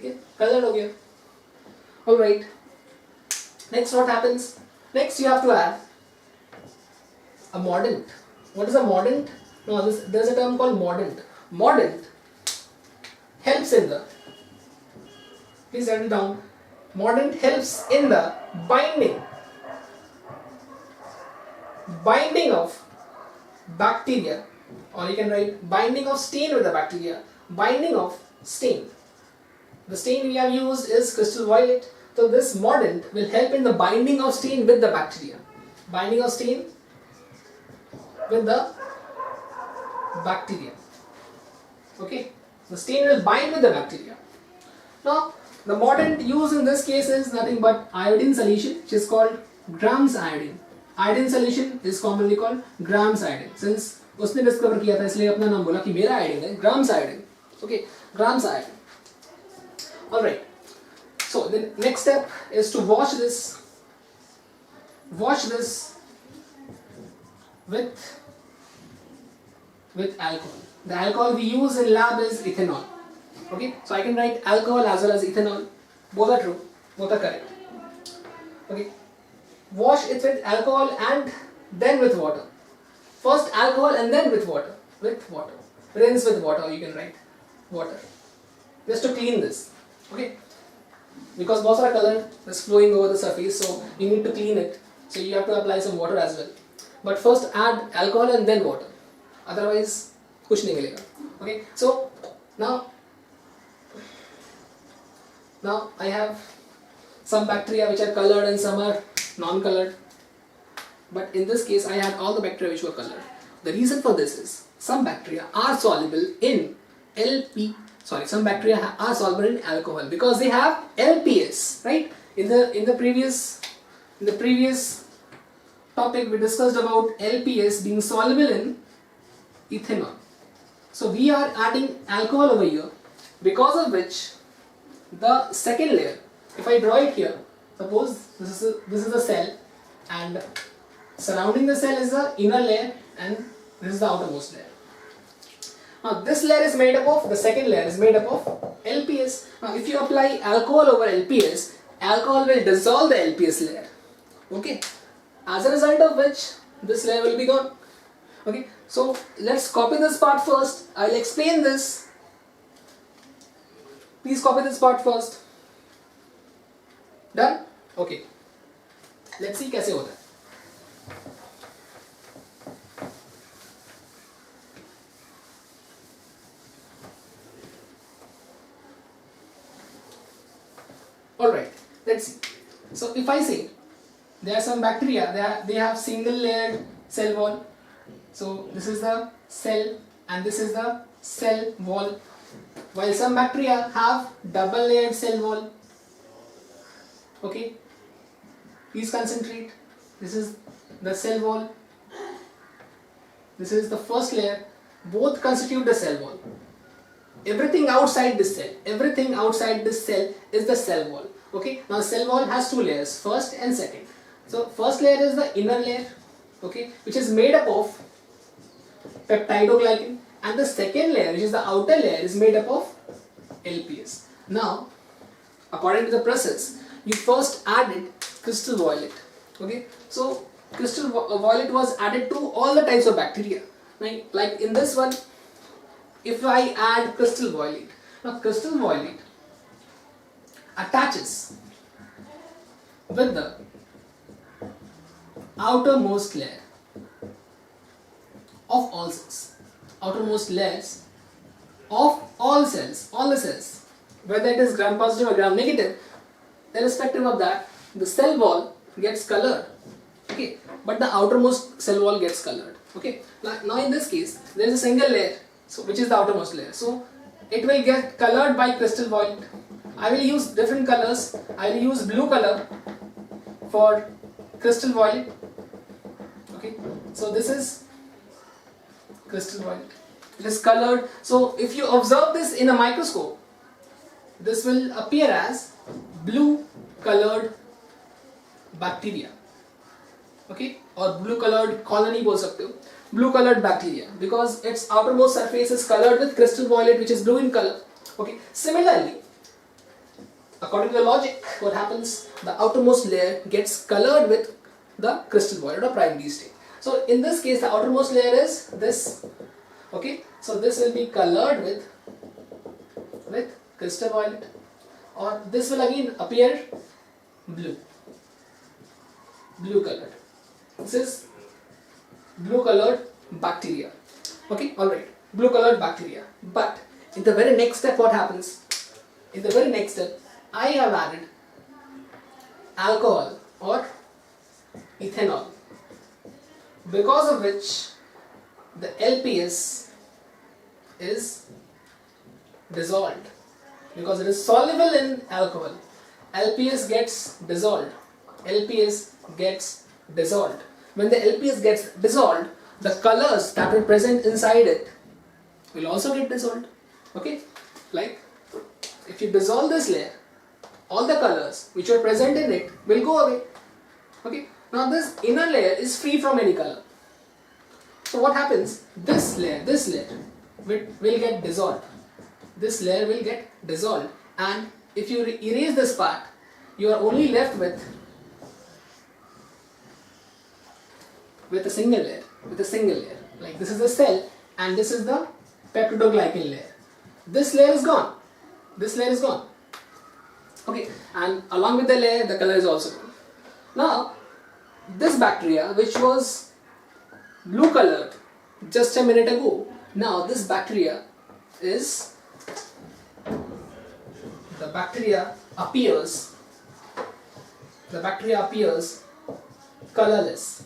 है, कलर हो गया. Alright. Next what happens? Next you have to add a mordant. What is a mordant? No, there's a term called mordant. Mordant helps in the, please write it down. Mordant helps in the binding of bacteria, or you can write binding of stain with the bacteria. Binding of stain. The stain we have used is crystal violet. So this mordant will help in the binding of stain with the bacteria. Binding of stain with the bacteria. Okay, the stain will bind with the bacteria. Now the mordant used in this case is nothing but iodine solution, which is called Gram's iodine. Iodine solution is commonly called Gram's iodine. Since उसने discover किया था इसलिए अपना नाम बोला कि मेरा iodine है Gram's iodine. Okay, Gram's iodine. All right. So the next step is to wash this with alcohol. The alcohol we use in lab is ethanol. Okay, so I can write alcohol as well as ethanol. Both are true, both are correct. Okay, wash it with alcohol and then with water. First alcohol and then with water. Rinse with water, you can write water. Just to clean this. Okay, because बहुत सारा color is flowing over the surface, so you need to clean it. So you have to apply some water as well. But first add alcohol and then water. Otherwise कुछ नहीं मिलेगा. Okay, so now I have some bacteria which are colored and some are non-colored. But in this case I had all the bacteria which were colored. The reason for this is some bacteria are soluble in some bacteria are soluble in alcohol because they have LPS, right? In the previous topic we discussed about LPS being soluble in ethanol. So we are adding alcohol over here, because of which the second layer, if I draw it here, suppose this is the cell and surrounding the cell is the inner layer and this is the outermost layer. Now this layer is made up of, the second layer is made up of LPS. Now if you apply alcohol over LPS, alcohol will dissolve the LPS layer. Okay, as a result of which this layer will be gone. Okay, so let's copy this part first. I'll explain this. Please copy this part first. Done? Okay. Let's see कैसे होता है. Alright, let's see. So if I say there are some bacteria, they have single layered cell wall. So this is the cell and this is the cell wall. While some bacteria have double layered cell wall. Okay, please concentrate. This is the cell wall. This is the first layer. Both constitute the cell wall. Everything outside this cell is the cell wall. Okay, now cell wall has two layers, first and second. So first layer is the inner layer, okay, which is made up of peptidoglycan, and the second layer, which is the outer layer, is made up of LPS. Now according to the process, you first added crystal violet. Okay, so crystal violet was added to all the types of bacteria. Like in this one, if I add crystal violet, now crystal violet attaches with the outermost layer of all cells. Outermost layers of all cells, all the cells, whether it is gram positive or gram negative, irrespective of that, the cell wall gets colored. Okay, but the outermost cell wall gets colored. Okay, now in this case there is a single layer, so which is the outermost layer, so it will get colored by crystal violet. I will use different colors. I will use blue color for crystal violet. Okay, so this is crystal violet. It is colored. So if you observe this in a microscope, this will appear as blue colored bacteria. Okay, or blue colored colony बोल सकते हो. Blue colored bacteria, because its outermost surface is colored with crystal violet, which is blue in color. Okay, similarly according to the logic, what happens? The outermost layer gets colored with the crystal violet or primary state. So in this case, the outermost layer is this. Okay, so this will be colored with crystal violet, or this will again appear blue colored. This is blue colored bacteria. Okay, alright, blue colored bacteria. But in the very next step, what happens? In the very next step, I have added alcohol or ethanol, because of which the LPS is dissolved, because it is soluble in alcohol. LPS gets dissolved. LPS gets dissolved. When the LPS gets dissolved, the colors that were present inside it will also get dissolved. Okay, like if you dissolve this layer, all the colors which are present in it will go away. Okay, now this inner layer is free from any color. So what happens? This layer will get dissolved. This layer will get dissolved, and if you erase this part, you are only left with a single layer. Like this is the cell, and this is the peptidoglycan layer. This layer is gone. Okay, and along with the layer, the color is also gone. Now, this bacteria, which was blue colored just a minute ago, now this bacteria appears colorless.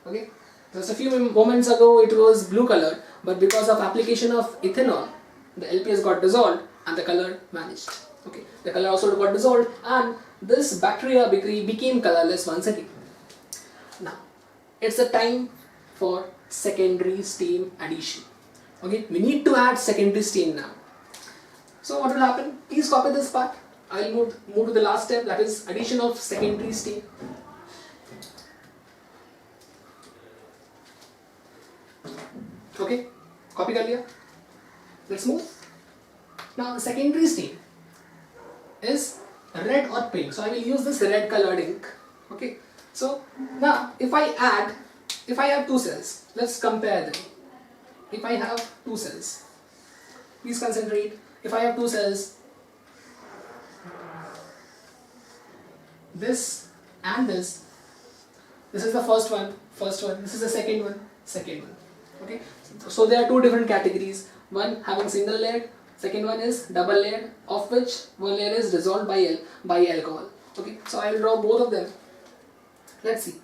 Okay, just a few moments ago it was blue colored, but because of application of ethanol, the LPS got dissolved and the color vanished. Okay, the color also got dissolved, and this bacteria became colorless once again. Now, it's the time for secondary stain addition. Okay, we need to add secondary stain now. So what will happen? Please copy this part. I will move to the last step, that is addition of secondary stain. Okay, copy कर लिया. Let's move. Now the secondary stain is red or pink. So I will use this red colored ink. Okay. So now if I have two cells, let's compare them. If I have two cells, please concentrate. If I have two cells, this and this is the first one, this is the second one. Okay, so there are two different categories, one having single layer, second one is double layer, of which one layer is dissolved by alcohol. Okay, so I will draw both of them. Let's see.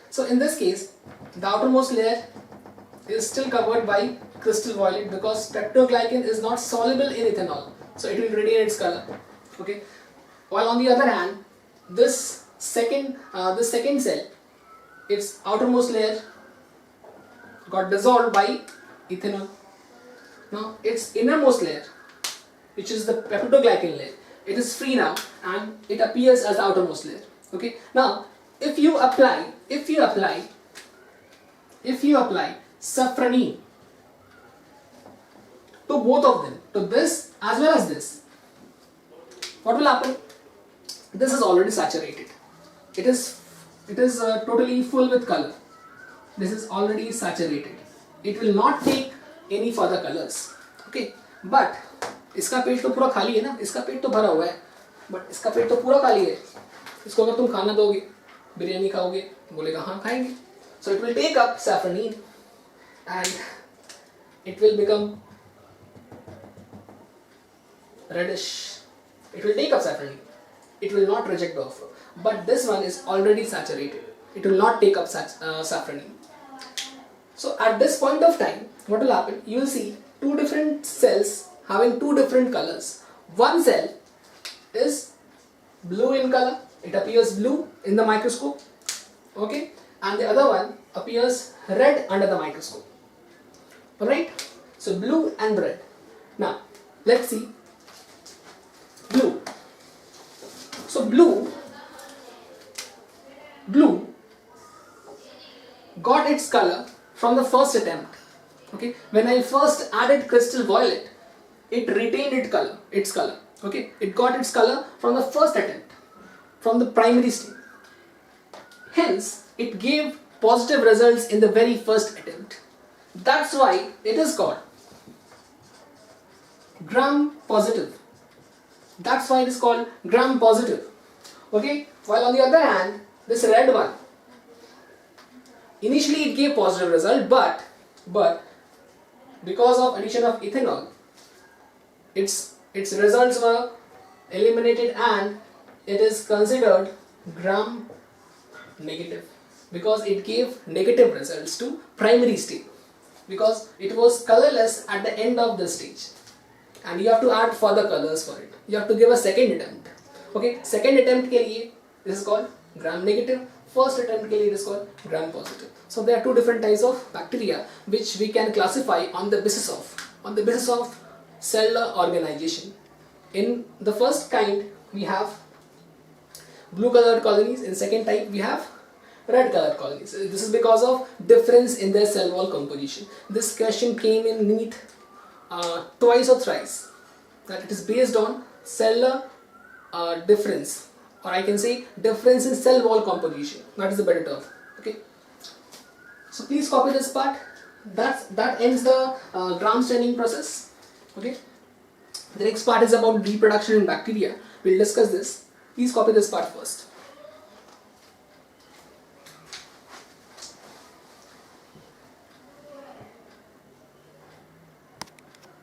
So in this case, the outermost layer is still covered by crystal violet because peptidoglycan is not soluble in ethanol, so it will retain its color. Okay, while on the other hand, this second cell, its outermost layer got dissolved by ethanol. Now its innermost layer, which is the peptidoglycan layer, it is free now and it appears as the outermost layer. Okay, now if you apply safranin to both of them, to this as well as this, what will happen? This is already saturated. It is totally full with color. This is already saturated. It will not take any further colors. Okay, but इसका पेट तो पूरा खाली है ना, इसका पेट तो भरा हुआ है, but इसका पेट तो पूरा खाली है. इसको अगर तुम खाना दोगे, बिरयानी खाओगे, बोलेगा हाँ खाएंगे. So it will take up safranin and it will become reddish. It will take up safranin. It will not reject the offer. But this one is already saturated. It will not take up safranin. So at this point of time, what will happen? You will see two different cells having two different colors. One cell is blue in color. It appears blue in the microscope. Okay, and the other one appears red under the microscope. Alright, so blue and red. Now let's see blue. So blue got its color from the first attempt. Okay, when I first added crystal violet, it retained its color. Okay, it got its color from the first attempt, from the primary state. Hence, it gave positive results in the very first attempt. That's why it is called gram positive. That's why it is called gram positive. Okay, while on the other hand, this red one, initially it gave positive result, but because of addition of ethanol, its results were eliminated and it is considered gram negative because it gave negative results to primary state because it was colorless at the end of the stage, and you have to add further colors for it. You have to give a second attempt. Okay, second attempt के लिए this is called gram negative, first attempt के लिए it is called gram positive. So there are two different types of bacteria which we can classify on the basis of cellular organization. In the first kind we have blue colored colonies, in second type we have red colored colonies. This is because of difference in their cell wall composition. This question came in NEET twice or thrice, that it is based on cellular difference, or I can say difference in cell wall composition. That is the better term. Okay, so please copy this part. That ends the gram staining process. Okay, the next part is about reproduction in bacteria. We'll discuss this. Please copy this part first.